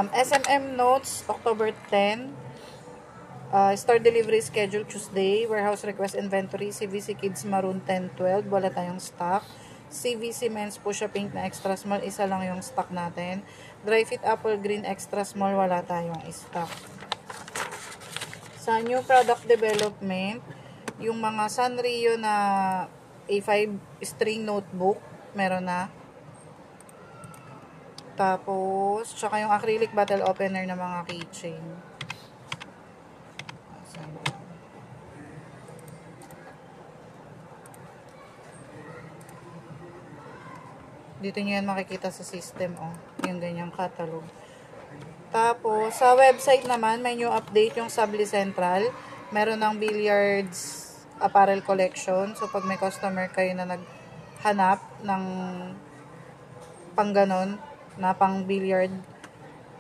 SMM Notes, October 10. Store delivery schedule Tuesday. Warehouse request inventory. CVC Kids Maroon 10-12. Wala tayong stock. CVC Men's Pusha Pink na extra small. Isa lang yung stock natin. Dry Fit Apple Green extra small. Wala tayong stock. Sa new product development, yung mga Sanrio na A5 string notebook, meron na. Tapos, tsaka yung acrylic bottle opener na mga keychain. Dito nyo yan makikita sa system, oh. Yung ganyang catalog. Tapos, sa website naman, may new update yung Sabli Central. Meron ng billiards apparel collection. So, pag may customer kayo na naghanap ng pang ganon, na pang billiard,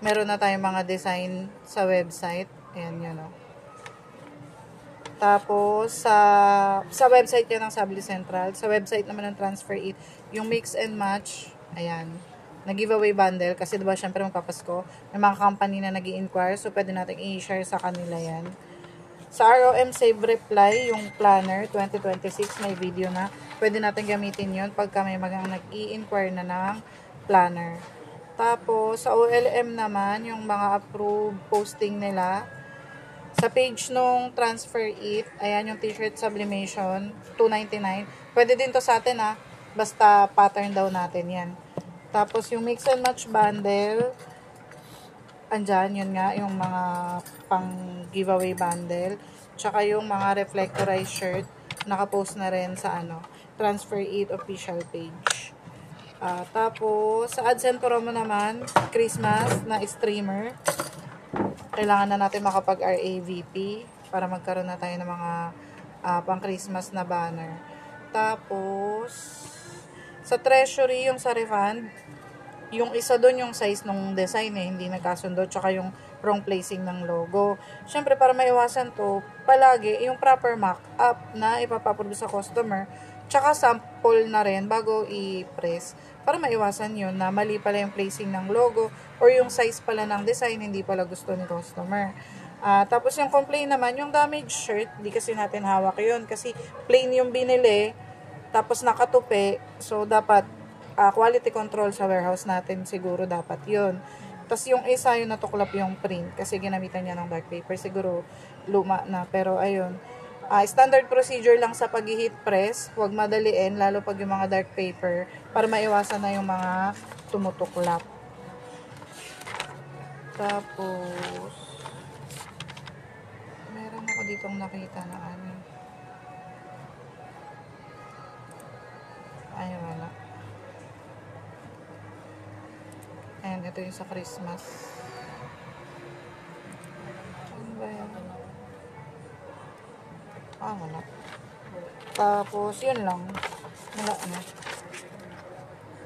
meron na tayong mga design sa website. Ayan yun, oh. Tapos, sa website yan ng Sabli Central. Sa website naman ng Transfer It, yung mix and match, ayan, nag-giveaway bundle. Kasi diba, syempre magpapasko, may mga company na nag-i-inquire, so pwede natin i-share sa kanila yan. Sa ROM Save Reply, yung planner, 2026, may video na. Pwede natin gamitin yun pagka may nag-i-inquire na ng planner. Tapos, sa OLM naman, yung mga approved posting nila, sa page nung Transfer It, ayan yung t-shirt sublimation, $2.99. Pwede din to sa atin, ha. Basta pattern daw natin yan. Tapos yung mix and match bundle, andyan, yun nga, yung mga pang giveaway bundle. Tsaka yung mga reflectorized shirt, nakapost na rin sa Transfer It official page. Tapos, sa ads and promo naman, Christmas na streamer. Kailangan na natin makapag-RAVP para magkaroon na tayo ng mga pang-Christmas na banner. Tapos, sa treasury, yung sa refund, yung isa doon yung size ng design hindi nagkasundo, tsaka yung wrong placing ng logo. Siyempre, para maiwasan to, palagi yung proper mock-up na ipapaprove sa customer, tsaka sample na rin bago i-press, para maiwasan yun na mali pala yung placing ng logo or yung size pala ng design hindi pala gusto ni customer. Tapos yung complaint naman, yung damaged shirt, di kasi natin hawak yun kasi plain yung binili, tapos nakatupi, so dapat quality control sa warehouse natin, siguro dapat yun. Tapos yung isa, yung natuklap yung print kasi ginamitan niya ng dark paper, siguro luma na, pero ayun. Standard procedure lang sa pag-heat press, huwag madaliin, lalo pag yung mga dark paper, para maiwasan na yung mga tumutuklap. Tapos, meron ako ditong nakita na ay wala. Ayan, ito yung sa Christmas. Ano ba yan? Wala. Tapos, yun lang. Wala na.